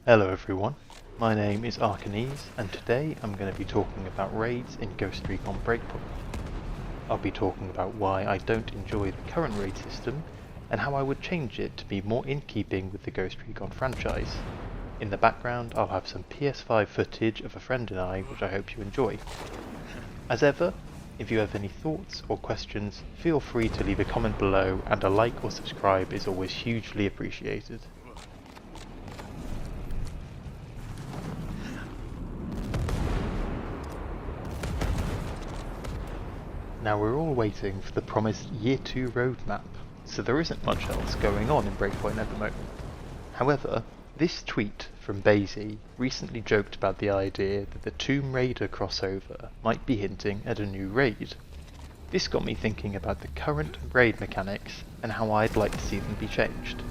Hello everyone, my name is Arcaneese and today I'm going to be talking about raids in Ghost Recon Breakpoint. I'll be talking about why I don't enjoy the current raid system and how I would change it to be more in keeping with the Ghost Recon franchise. In the background I'll have some PS5 footage of a friend and I which I hope you enjoy. As ever, if you have any thoughts or questions, feel free to leave a comment below and a like or subscribe is always hugely appreciated. Now we're all waiting for the promised Year 2 roadmap, so there isn't much else going on in Breakpoint at the moment. However, this tweet from Basie recently joked about the idea that the Tomb Raider crossover might be hinting at a new raid. This got me thinking about the current raid mechanics and how I'd like to see them be changed.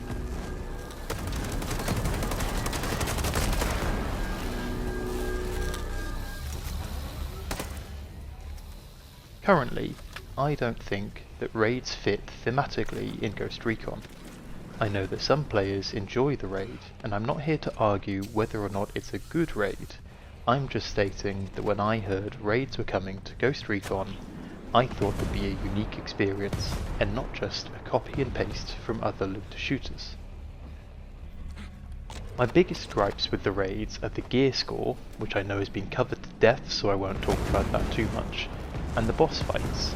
Currently, I don't think that raids fit thematically in Ghost Recon. I know that some players enjoy the raid, and I'm not here to argue whether or not it's a good raid. I'm just stating that when I heard raids were coming to Ghost Recon, I thought it would be a unique experience, and not just a copy and paste from other looter shooters. My biggest gripes with the raids are the gear score, which I know has been covered to death so I won't talk about that too much, and the boss fights.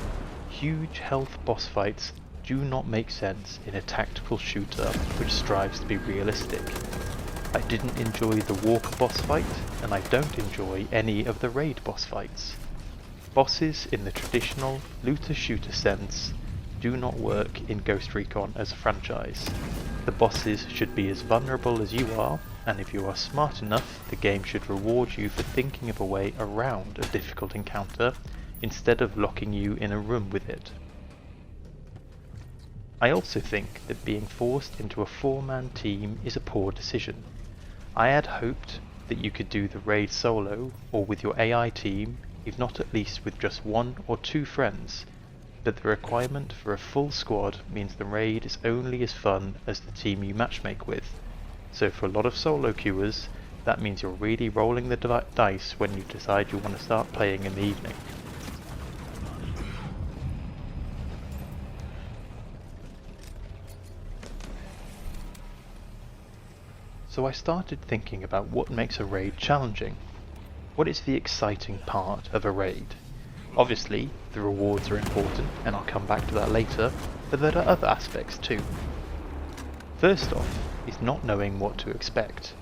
Huge health boss fights do not make sense in a tactical shooter which strives to be realistic. I didn't enjoy the Walker boss fight, and I don't enjoy any of the raid boss fights. Bosses in the traditional looter shooter sense do not work in Ghost Recon as a franchise. The bosses should be as vulnerable as you are, and if you are smart enough, the game should reward you for thinking of a way around a difficult encounter instead of locking you in a room with it. I also think that being forced into a 4-man team is a poor decision. I had hoped that you could do the raid solo or with your AI team, if not at least with just 1 or 2 friends, but the requirement for a full squad means the raid is only as fun as the team you matchmake with. So for a lot of solo queuers, that means you're really rolling the dice when you decide you want to start playing in the evening. So I started thinking about what makes a raid challenging. What is the exciting part of a raid? Obviously, the rewards are important, and I'll come back to that later, but there are other aspects too. First off is not knowing what to expect.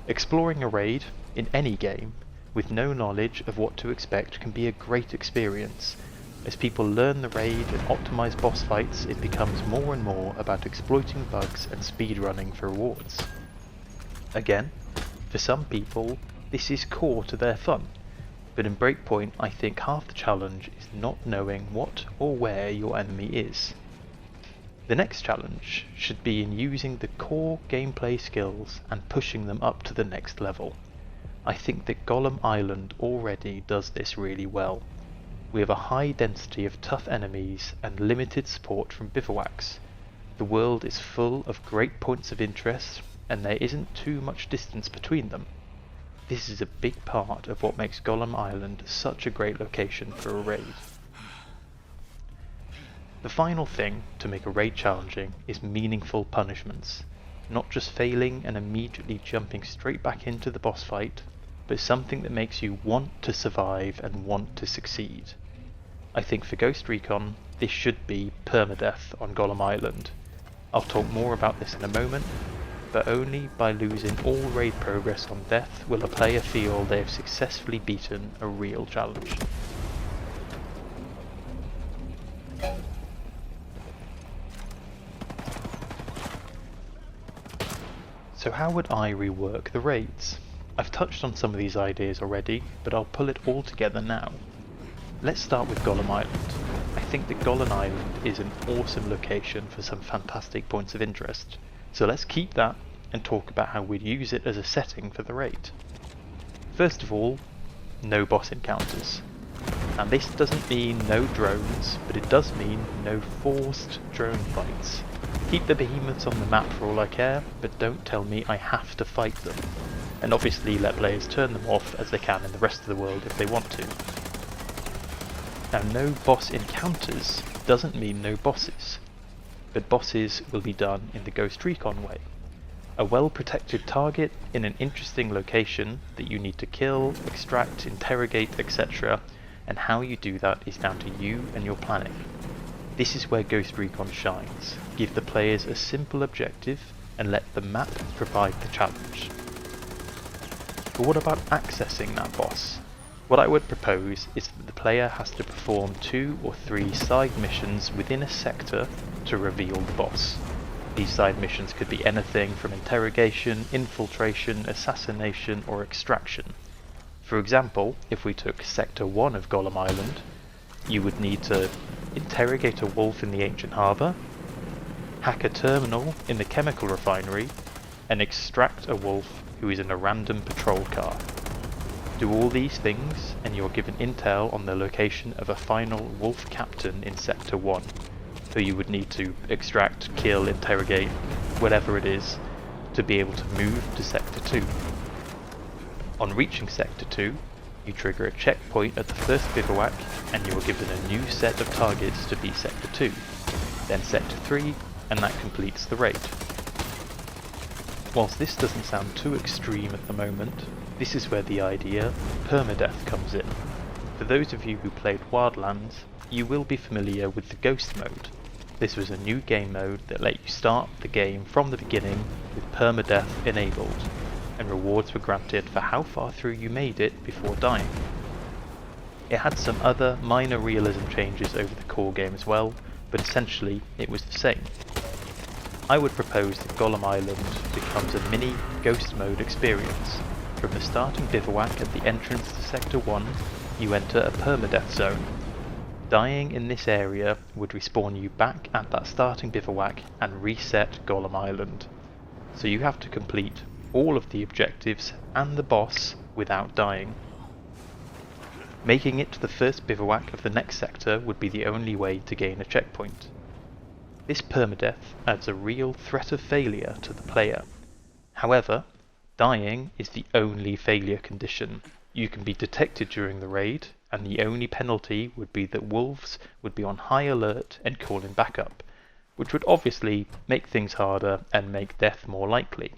Exploring a raid, in any game, with no knowledge of what to expect can be a great experience. As people learn the raid and optimize boss fights, it becomes more and more about exploiting bugs and speedrunning for rewards. Again, for some people, this is core to their fun, but in Breakpoint I think half the challenge is not knowing what or where your enemy is. The next challenge should be in using the core gameplay skills and pushing them up to the next level. I think that Golem Island already does this really well. We have a high density of tough enemies and limited support from bivouacs. The world is full of great points of interest, and there isn't too much distance between them. This is a big part of what makes Golem Island such a great location for a raid. The final thing to make a raid challenging is meaningful punishments. Not just failing and immediately jumping straight back into the boss fight, but something that makes you want to survive and want to succeed. I think for Ghost Recon, this should be permadeath on Golem Island. I'll talk more about this in a moment, but only by losing all raid progress on death will a player feel they have successfully beaten a real challenge. So how would I rework the raids? I've touched on some of these ideas already, but I'll pull it all together now. Let's start with Golem Island. I think that Golem Island is an awesome location for some fantastic points of interest. So let's keep that and talk about how we'd use it as a setting for the raid. First of all, no boss encounters. And this doesn't mean no drones, but it does mean no forced drone fights. Keep the behemoths on the map for all I care, but don't tell me I have to fight them. and obviously let players turn them off as they can in the rest of the world if they want to. Now, no boss encounters doesn't mean no bosses, but bosses will be done in the Ghost Recon way. A well-protected target in an interesting location that you need to kill, extract, interrogate, etc., and how you do that is down to you and your planning. This is where Ghost Recon shines. Give the players a simple objective and let the map provide the challenge. But what about accessing that boss? What I would propose is that the player has to perform 2 or 3 side missions within a sector to reveal the boss. These side missions could be anything from interrogation, infiltration, assassination, or extraction. For example, if we took Sector 1 of Golem Island, you would need to interrogate a wolf in the ancient harbour, hack a terminal in the chemical refinery, and extract a wolf who is in a random patrol car. Do all these things and you're given intel on the location of a final wolf captain in Sector 1, who you would need to extract, kill, interrogate, whatever it is, to be able to move to Sector 2. On reaching Sector 2, you trigger a checkpoint at the first bivouac and you are given a new set of targets to be Sector 2, then Sector 3, and that completes the raid. Whilst this doesn't sound too extreme at the moment, this is where the idea of permadeath comes in. For those of you who played Wildlands, you will be familiar with the Ghost mode. This was a new game mode that let you start the game from the beginning with permadeath enabled, and rewards were granted for how far through you made it before dying. It had some other minor realism changes over the core game as well, but essentially it was the same. I would propose that Golem Island becomes a mini Ghost mode experience. From the starting bivouac at the entrance to Sector 1, you enter a permadeath zone. Dying in this area would respawn you back at that starting bivouac and reset Golem Island. So you have to complete all of the objectives and the boss without dying. Making it to the first bivouac of the next sector would be the only way to gain a checkpoint. This permadeath adds a real threat of failure to the player. However, dying is the only failure condition. You can be detected during the raid, and the only penalty would be that wolves would be on high alert and call in backup, which would obviously make things harder and make death more likely.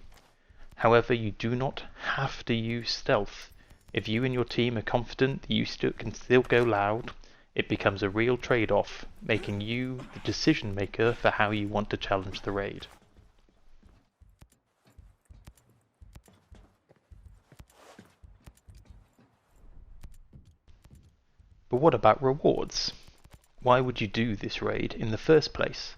However, you do not have to use stealth. If you and your team are confident that you can still go loud, it becomes a real trade-off, making you the decision maker for how you want to challenge the raid. But what about rewards? Why would you do this raid in the first place?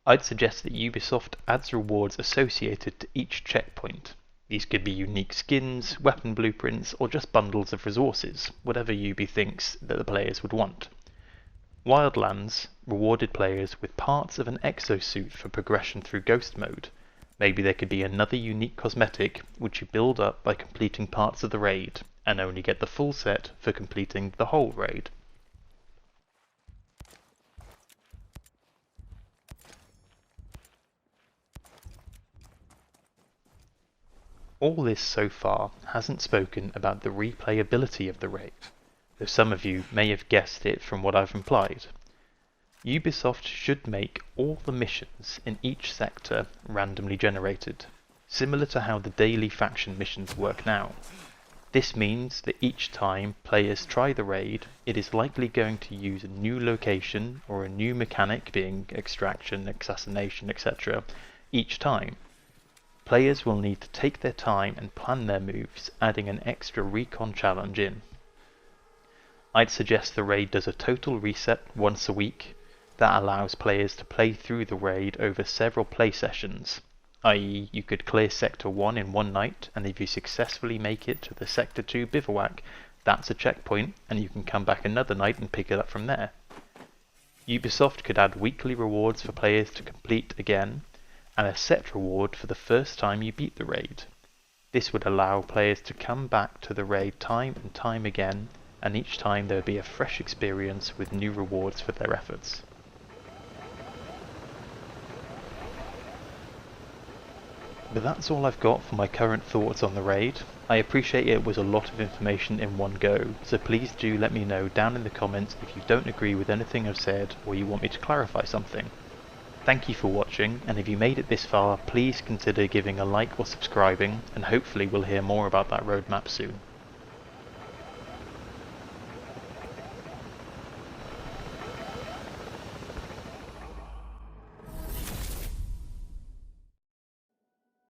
I'd suggest that Ubisoft adds rewards associated to each checkpoint. These could be unique skins, weapon blueprints, or just bundles of resources, whatever Ubi thinks that the players would want. Wildlands rewarded players with parts of an exosuit for progression through Ghost mode. Maybe there could be another unique cosmetic which you build up by completing parts of the raid, and only get the full set for completing the whole raid. All this so far hasn't spoken about the replayability of the raid, though some of you may have guessed it from what I've implied. Ubisoft should make all the missions in each sector randomly generated, similar to how the daily faction missions work now. This means that each time players try the raid, it is likely going to use a new location or a new mechanic, being extraction, assassination, etc., each time. Players will need to take their time and plan their moves, adding an extra recon challenge in. I'd suggest the raid does a total reset once a week. That allows players to play through the raid over several play sessions, i.e. you could clear Sector 1 in one night, and if you successfully make it to the Sector 2 bivouac, that's a checkpoint, and you can come back another night and pick it up from there. Ubisoft could add weekly rewards for players to complete again, and a set reward for the first time you beat the raid. This would allow players to come back to the raid time and time again, and each time there would be a fresh experience with new rewards for their efforts. But that's all I've got for my current thoughts on the raid. I appreciate it was a lot of information in one go, so please do let me know down in the comments if you don't agree with anything I've said or you want me to clarify something. Thank you for watching, and if you made it this far, please consider giving a like or subscribing, and hopefully we'll hear more about that roadmap soon.